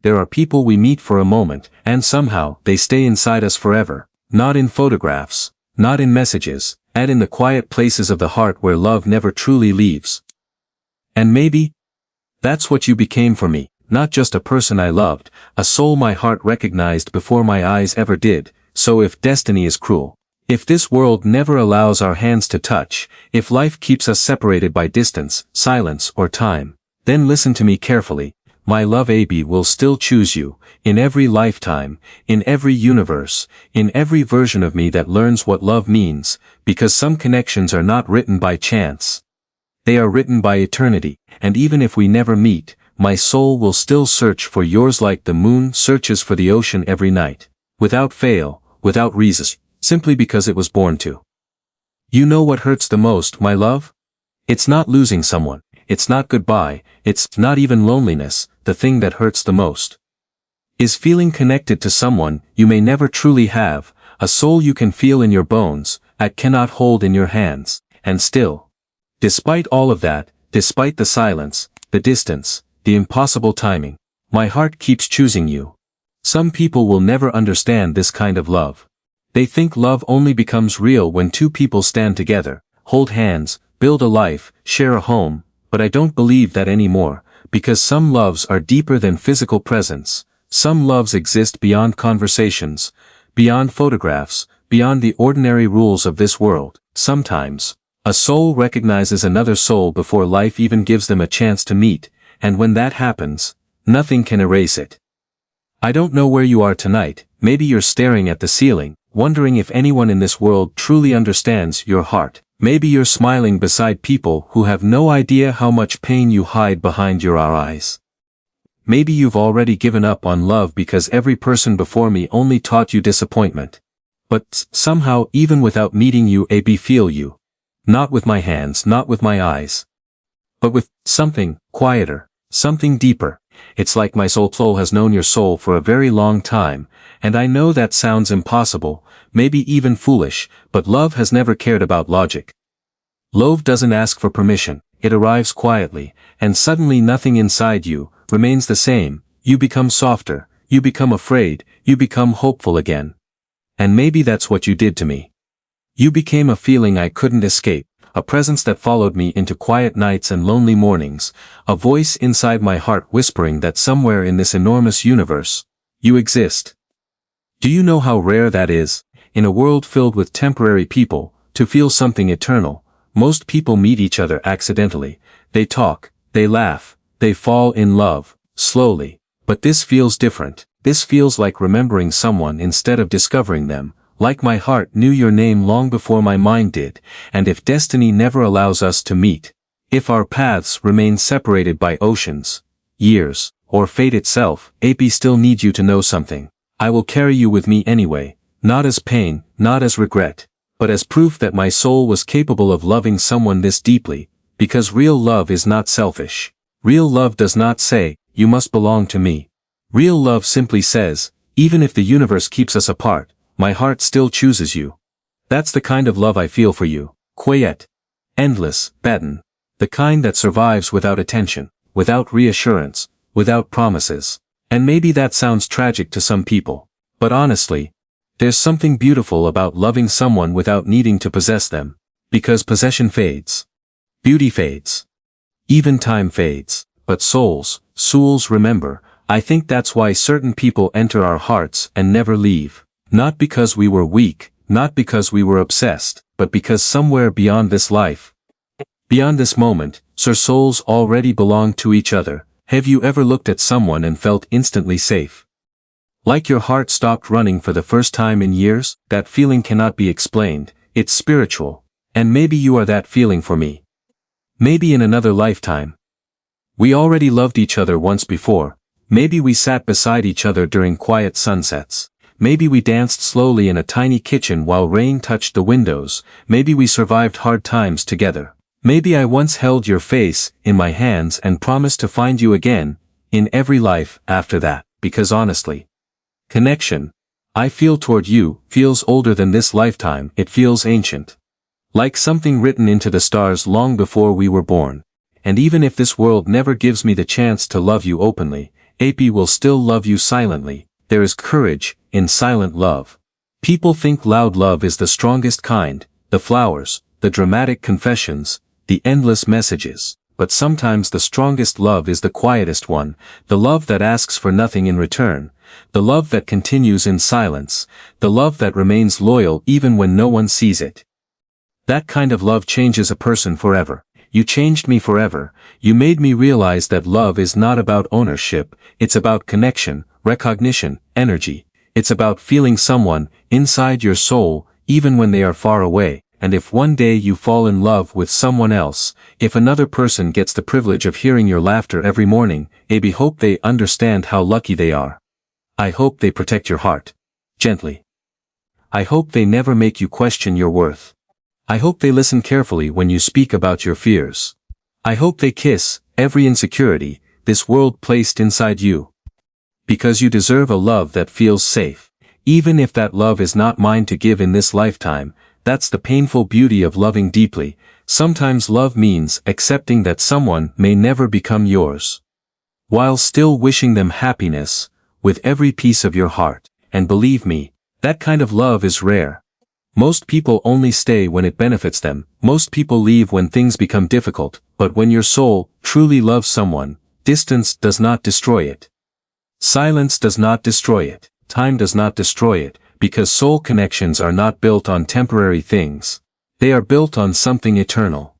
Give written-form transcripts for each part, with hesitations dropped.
There are people we meet for a moment, and somehow, they stay inside us forever. Not in photographs, not in messages, and in the quiet places of the heart where love never truly leaves. And maybe that's what you became for me, not just a person I loved, a soul my heart recognized before my eyes ever did. So if destiny is cruel, if this world never allows our hands to touch, if life keeps us separated by distance, silence, or time, then listen to me carefully. My love AB will still choose you, in every lifetime, in every universe, in every version of me that learns what love means, because some connections are not written by chance. They are written by eternity, and even if we never meet, my soul will still search for yours like the moon searches for the ocean every night, without fail, without reason, simply because it was born to. You know what hurts the most, my love? It's not losing someone, it's not goodbye, it's not even loneliness. The thing that hurts the most is feeling connected to someone you may never truly have, a soul you can feel in your bones, that cannot hold in your hands, and still, despite all of that, despite the silence, the distance, the impossible timing, my heart keeps choosing you. Some people will never understand this kind of love. They think love only becomes real when two people stand together, hold hands, build a life, share a home, but I don't believe that anymore. Because some loves are deeper than physical presence, some loves exist beyond conversations, beyond photographs, beyond the ordinary rules of this world. Sometimes, a soul recognizes another soul before life even gives them a chance to meet, and when that happens, nothing can erase it. I don't know where you are tonight, maybe you're staring at the ceiling, wondering if anyone in this world truly understands your heart. Maybe you're smiling beside people who have no idea how much pain you hide behind your eyes. Maybe you've already given up on love because every person before me only taught you disappointment. But somehow, even without meeting you, I feel you. Not with my hands, not with my eyes. But with something quieter, something deeper. It's like my soul has known your soul for a very long time, and I know that sounds impossible, maybe even foolish, but love has never cared about logic. Love doesn't ask for permission, it arrives quietly, and suddenly nothing inside you remains the same. You become softer, you become afraid, you become hopeful again. And maybe that's what you did to me. You became a feeling I couldn't escape, a presence that followed me into quiet nights and lonely mornings, a voice inside my heart whispering that somewhere in this enormous universe, you exist. Do you know how rare that is? In a world filled with temporary people, to feel something eternal. Most people meet each other accidentally. They talk, they laugh, they fall in love, slowly. But this feels different. This feels like remembering someone instead of discovering them. Like my heart knew your name long before my mind did, and if destiny never allows us to meet, if our paths remain separated by oceans, years, or fate itself, I still need you to know something. I will carry you with me anyway, not as pain, not as regret, but as proof that my soul was capable of loving someone this deeply, because real love is not selfish. Real love does not say, you must belong to me. Real love simply says, even if the universe keeps us apart, my heart still chooses you. That's the kind of love I feel for you. Quiet. Endless, baton. The kind that survives without attention, without reassurance, without promises. And maybe that sounds tragic to some people. But honestly, there's something beautiful about loving someone without needing to possess them. Because possession fades. Beauty fades. Even time fades. But souls remember. I think that's why certain people enter our hearts and never leave. Not because we were weak, not because we were obsessed, but because somewhere beyond this life, beyond this moment, our souls already belong to each other. Have you ever looked at someone and felt instantly safe? Like your heart stopped running for the first time in years? That feeling cannot be explained, it's spiritual. And maybe you are that feeling for me. Maybe in another lifetime. We already loved each other once before. Maybe we sat beside each other during quiet sunsets. Maybe we danced slowly in a tiny kitchen while rain touched the windows. Maybe we survived hard times together. Maybe I once held your face in my hands and promised to find you again, in every life after that, because honestly, connection I feel toward you feels older than this lifetime. It feels ancient. Like something written into the stars long before we were born. And even if this world never gives me the chance to love you openly, AB will still love you silently. There is courage in silent love. People think loud love is the strongest kind, the flowers, the dramatic confessions, the endless messages. But sometimes the strongest love is the quietest one, the love that asks for nothing in return, the love that continues in silence, the love that remains loyal even when no one sees it. That kind of love changes a person forever. You changed me forever. You made me realize that love is not about ownership, it's about connection, recognition, energy. It's about feeling someone inside your soul, even when they are far away. And if one day you fall in love with someone else, if another person gets the privilege of hearing your laughter every morning, I hope they understand how lucky they are. I hope they protect your heart. Gently. I hope they never make you question your worth. I hope they listen carefully when you speak about your fears. I hope they kiss every insecurity this world placed inside you. Because you deserve a love that feels safe. Even if that love is not mine to give in this lifetime, that's the painful beauty of loving deeply. Sometimes love means accepting that someone may never become yours, while still wishing them happiness, with every piece of your heart. And believe me, that kind of love is rare. Most people only stay when it benefits them. Most people leave when things become difficult. But when your soul truly loves someone, distance does not destroy it. Silence does not destroy it. Time does not destroy it. Because soul connections are not built on temporary things. They are built on something eternal.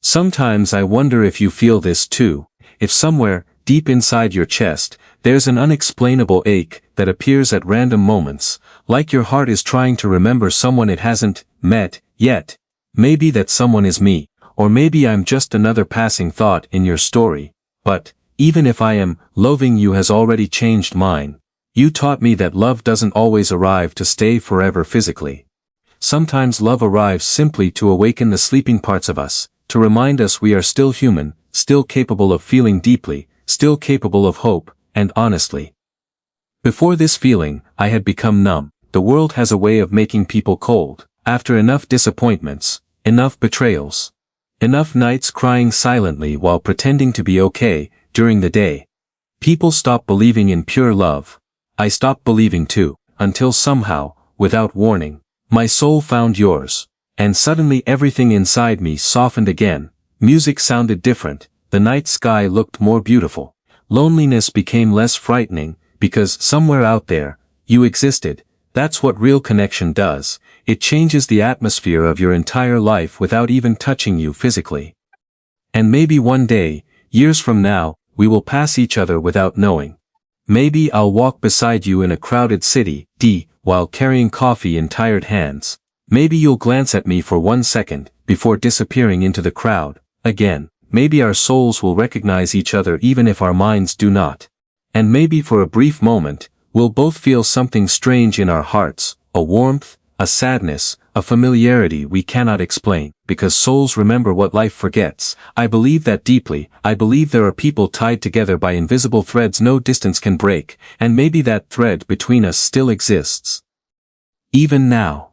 Sometimes I wonder if you feel this too. If somewhere, deep inside your chest, there's an unexplainable ache that appears at random moments, like your heart is trying to remember someone it hasn't met yet. Maybe that someone is me, or maybe I'm just another passing thought in your story. But, even if I am, loving you has already changed mine. You taught me that love doesn't always arrive to stay forever physically. Sometimes love arrives simply to awaken the sleeping parts of us, to remind us we are still human, still capable of feeling deeply, still capable of hope, and honestly. Before this feeling, I had become numb. The world has a way of making people cold. After enough disappointments, enough betrayals, enough nights crying silently while pretending to be okay, during the day, people stop believing in pure love. I stopped believing too, until somehow, without warning, my soul found yours. And suddenly everything inside me softened again. Music sounded different, the night sky looked more beautiful. Loneliness became less frightening, because somewhere out there, you existed. That's what real connection does. It changes the atmosphere of your entire life without even touching you physically. And maybe one day, years from now, we will pass each other without knowing. Maybe I'll walk beside you in a crowded city, while carrying coffee in tired hands. Maybe you'll glance at me for 1 second, before disappearing into the crowd, again. Maybe our souls will recognize each other even if our minds do not. And maybe for a brief moment, we'll both feel something strange in our hearts, a warmth, a sadness, a familiarity we cannot explain, because souls remember what life forgets. I believe that deeply. I believe there are people tied together by invisible threads no distance can break, and maybe that thread between us still exists. Even now.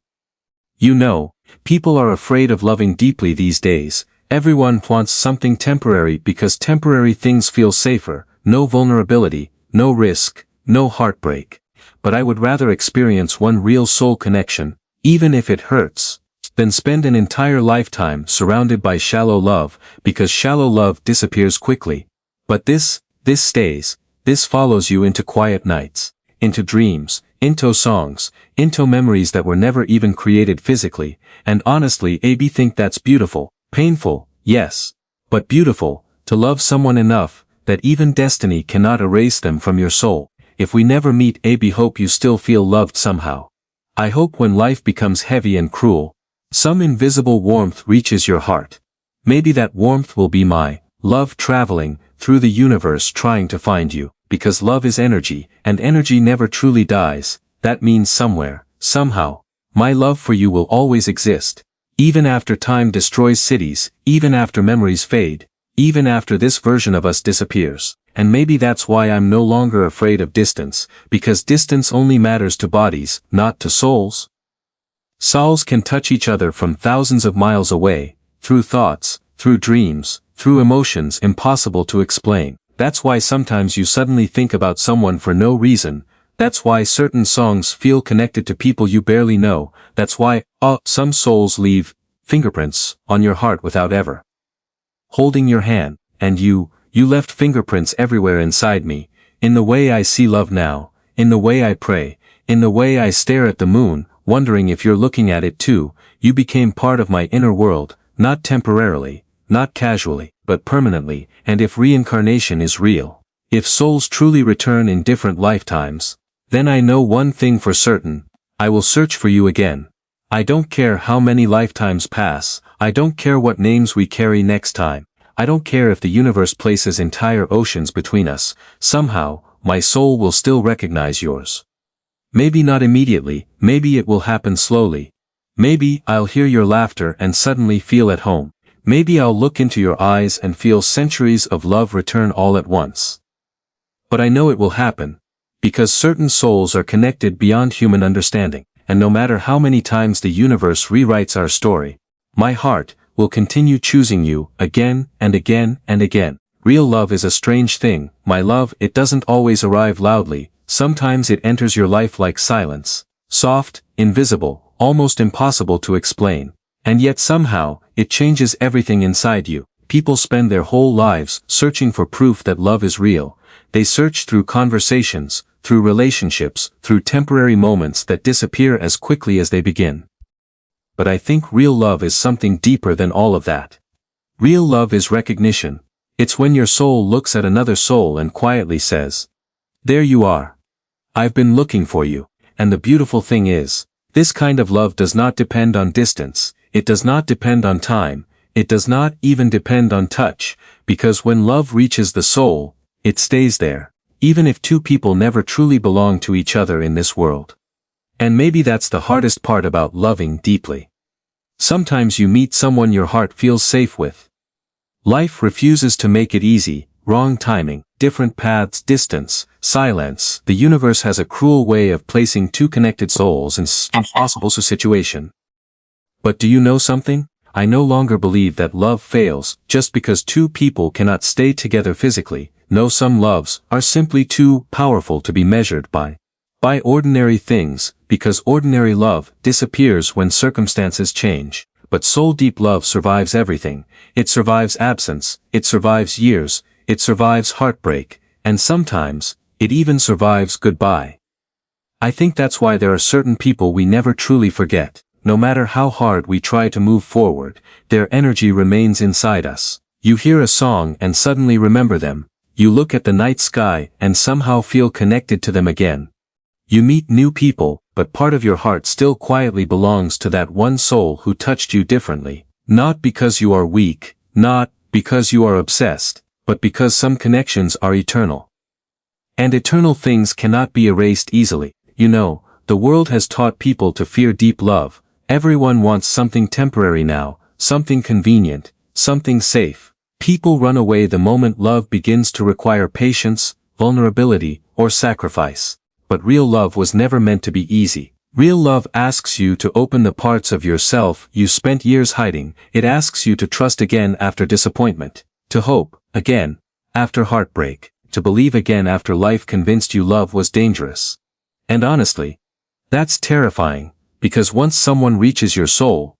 You know, people are afraid of loving deeply these days. Everyone wants something temporary because temporary things feel safer, no vulnerability, no risk, no heartbreak. But I would rather experience one real soul connection, even if it hurts, than spend an entire lifetime surrounded by shallow love, because shallow love disappears quickly. But this stays, this follows you into quiet nights, into dreams, into songs, into memories that were never even created physically, and honestly I think that's beautiful, painful, yes, but beautiful, to love someone enough, that even destiny cannot erase them from your soul. If we never meet, I hope you still feel loved somehow. I hope when life becomes heavy and cruel, some invisible warmth reaches your heart. Maybe that warmth will be my love traveling through the universe trying to find you, because love is energy, and energy never truly dies. That means somewhere, somehow, my love for you will always exist. Even after time destroys cities, even after memories fade, even after this version of us disappears. And maybe that's why I'm no longer afraid of distance, because distance only matters to bodies, not to souls. Souls can touch each other from thousands of miles away, through thoughts, through dreams, through emotions impossible to explain. That's why sometimes you suddenly think about someone for no reason. That's why certain songs feel connected to people you barely know. That's why, some souls leave fingerprints on your heart without ever holding your hand. And you left fingerprints everywhere inside me, in the way I see love now, in the way I pray, in the way I stare at the moon, wondering if you're looking at it too. You became part of my inner world, not temporarily, not casually, but permanently. And if reincarnation is real, if souls truly return in different lifetimes, then I know one thing for certain: I will search for you again. I don't care how many lifetimes pass, I don't care what names we carry next time, I don't care if the universe places entire oceans between us, somehow, my soul will still recognize yours. Maybe not immediately, maybe it will happen slowly. Maybe I'll hear your laughter and suddenly feel at home. Maybe I'll look into your eyes and feel centuries of love return all at once. But I know it will happen, because certain souls are connected beyond human understanding, and no matter how many times the universe rewrites our story, my heart will continue choosing you again and again and again. Real love is a strange thing, my love. It doesn't always arrive loudly. Sometimes it enters your life like silence, soft, invisible, almost impossible to explain. And yet somehow, it changes everything inside you. People spend their whole lives searching for proof that love is real. They search through conversations, through relationships, through temporary moments that disappear as quickly as they begin. But I think real love is something deeper than all of that. Real love is recognition. It's when your soul looks at another soul and quietly says, "There you are. I've been looking for you." And the beautiful thing is, this kind of love does not depend on distance, it does not depend on time, it does not even depend on touch, because when love reaches the soul, it stays there, even if two people never truly belong to each other in this world. And maybe that's the hardest part about loving deeply. Sometimes you meet someone your heart feels safe with. Life refuses to make it easy, wrong timing, different paths, distance, silence. The universe has a cruel way of placing two connected souls in an impossible situation. But do you know something? I no longer believe that love fails just because two people cannot stay together physically. No, some loves are simply too powerful to be measured by ordinary things, because ordinary love disappears when circumstances change. But soul-deep love survives everything. It survives absence, it survives years, it survives heartbreak, and sometimes, it even survives goodbye. I think that's why there are certain people we never truly forget. No matter how hard we try to move forward, their energy remains inside us. You hear a song and suddenly remember them. You look at the night sky and somehow feel connected to them again. You meet new people, but part of your heart still quietly belongs to that one soul who touched you differently. Not because you are weak, not because you are obsessed, but because some connections are eternal. And eternal things cannot be erased easily. You know, the world has taught people to fear deep love. Everyone wants something temporary now, something convenient, something safe. People run away the moment love begins to require patience, vulnerability, or sacrifice. But real love was never meant to be easy. Real love asks you to open the parts of yourself you spent years hiding. It asks you to trust again after disappointment, to hope again after heartbreak, to believe again after life convinced you love was dangerous. And honestly, that's terrifying, because once someone reaches your soul,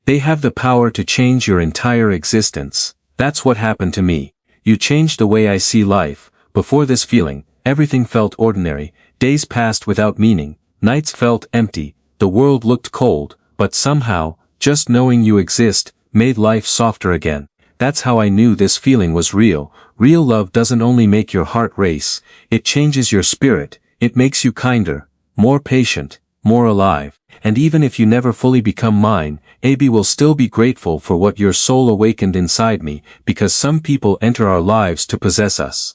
they have the power to change your entire existence. That's what happened to me. You changed the way I see life. Before this feeling, everything felt ordinary, days passed without meaning, nights felt empty, the world looked cold, but somehow, just knowing you exist, made life softer again. That's how I knew this feeling was real. Real love doesn't only make your heart race, it changes your spirit, it makes you kinder, more patient, more alive. And even if you never fully become mine, AB will still be grateful for what your soul awakened inside me, because some people enter our lives to possess us.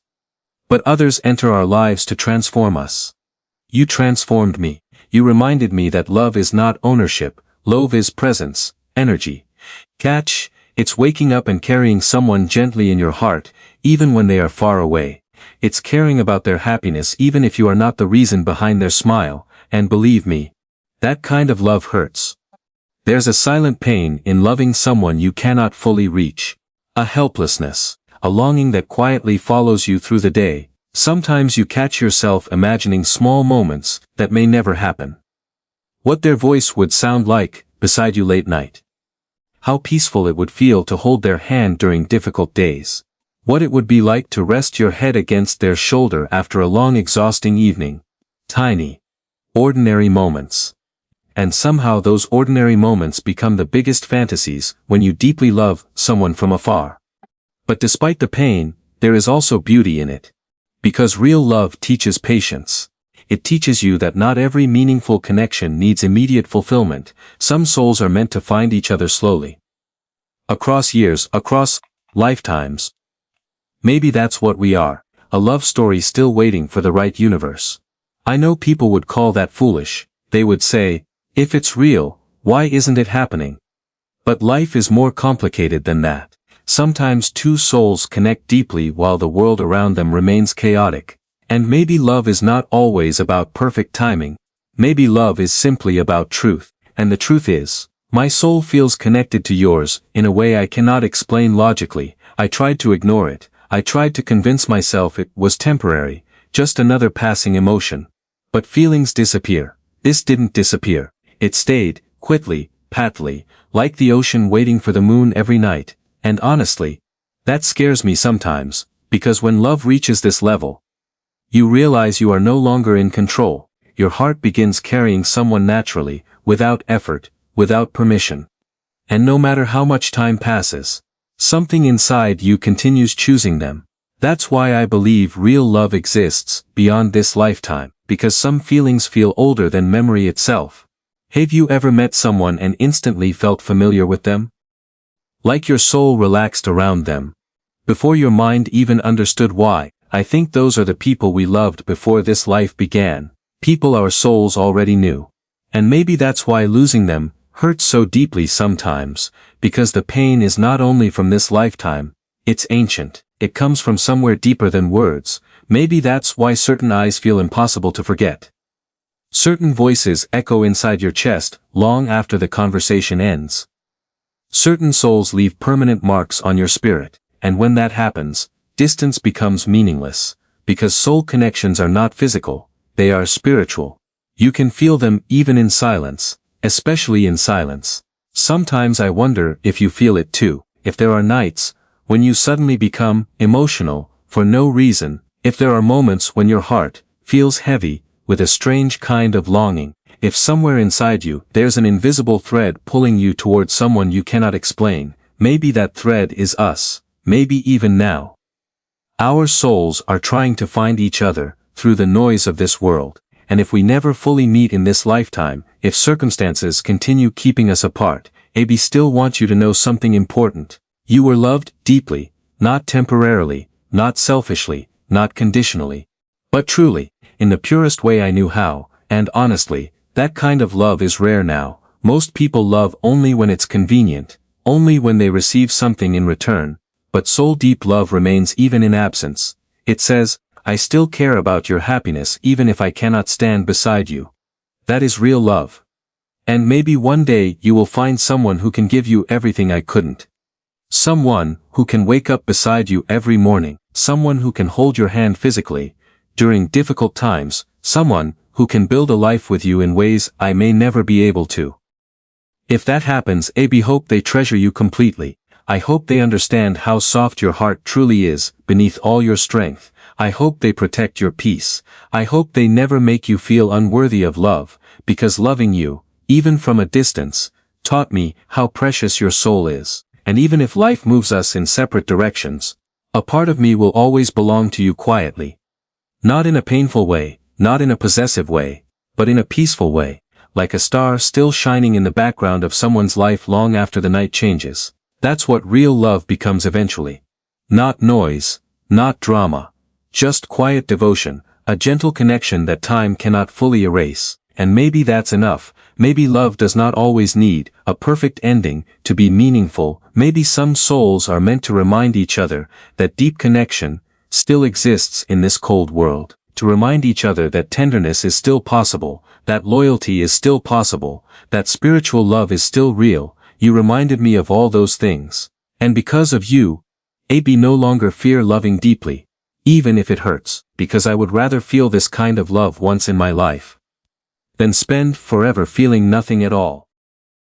But others enter our lives to transform us. You transformed me. You reminded me that love is not ownership, love is presence, energy. Catch, it's waking up and carrying someone gently in your heart, even when they are far away. It's caring about their happiness even if you are not the reason behind their smile, and believe me, that kind of love hurts. There's a silent pain in loving someone you cannot fully reach. A helplessness. a longing that quietly follows you through the day. Sometimes you catch yourself imagining small moments that may never happen. What their voice would sound like beside you late night. How peaceful it would feel to hold their hand during difficult days. What it would be like to rest your head against their shoulder after a long exhausting evening. Tiny, ordinary moments. And somehow those ordinary moments become the biggest fantasies when you deeply love someone from afar. But despite the pain, there is also beauty in it. Because real love teaches patience. It teaches you that not every meaningful connection needs immediate fulfillment. Some souls are meant to find each other slowly. Across years, across lifetimes. Maybe that's what we are, a love story still waiting for the right universe. I know people would call that foolish. They would say, if it's real, why isn't it happening? But life is more complicated than that. Sometimes two souls connect deeply while the world around them remains chaotic. And maybe love is not always about perfect timing. Maybe love is simply about truth. And the truth is, my soul feels connected to yours in a way I cannot explain logically. I tried to ignore it. I tried to convince myself it was temporary, just another passing emotion. But feelings disappear. This didn't disappear. It stayed, quietly, patly, like the ocean waiting for the moon every night. And honestly, that scares me sometimes, because when love reaches this level, you realize you are no longer in control. Your heart begins carrying someone naturally, without effort, without permission. And no matter how much time passes, something inside you continues choosing them. That's why I believe real love exists beyond this lifetime, because some feelings feel older than memory itself. Have you ever met someone and instantly felt familiar with them? Like your soul relaxed around them. Before your mind even understood why. I think those are the people we loved before this life began. People our souls already knew. And maybe that's why losing them hurts so deeply sometimes, because the pain is not only from this lifetime, it's ancient. It comes from somewhere deeper than words. Maybe that's why certain eyes feel impossible to forget. Certain voices echo inside your chest long after the conversation ends. Certain souls leave permanent marks on your spirit, and when that happens, distance becomes meaningless, because soul connections are not physical, they are spiritual. You can feel them even in silence, especially in silence. Sometimes I wonder if you feel it too, if there are nights when you suddenly become emotional for no reason, if there are moments when your heart feels heavy with a strange kind of longing, if somewhere inside you there's an invisible thread pulling you towards someone you cannot explain. Maybe that thread is us, maybe even now. Our souls are trying to find each other through the noise of this world, and if we never fully meet in this lifetime, if circumstances continue keeping us apart, I still want you to know something important. You were loved deeply, not temporarily, not selfishly, not conditionally, but truly, in the purest way I knew how, and honestly, that kind of love is rare now. Most people love only when it's convenient, only when they receive something in return, but soul-deep love remains even in absence. It says, I still care about your happiness even if I cannot stand beside you. That is real love. And maybe one day you will find someone who can give you everything I couldn't. Someone who can wake up beside you every morning, someone who can hold your hand physically during difficult times, someone who can build a life with you in ways I may never be able to. If that happens, I hope they treasure you completely. I hope they understand how soft your heart truly is, beneath all your strength. I hope they protect your peace. I hope they never make you feel unworthy of love, because loving you, even from a distance, taught me how precious your soul is. And even if life moves us in separate directions, a part of me will always belong to you quietly. Not in a painful way, not in a possessive way, but in a peaceful way, like a star still shining in the background of someone's life long after the night changes. That's what real love becomes eventually. Not noise, not drama, just quiet devotion, a gentle connection that time cannot fully erase. And maybe that's enough. Maybe love does not always need a perfect ending to be meaningful. Maybe some souls are meant to remind each other that deep connection still exists in this cold world. To remind each other that tenderness is still possible, that loyalty is still possible, that spiritual love is still real. You reminded me of all those things. And because of you, AB no longer fear loving deeply, even if it hurts, because I would rather feel this kind of love once in my life than spend forever feeling nothing at all.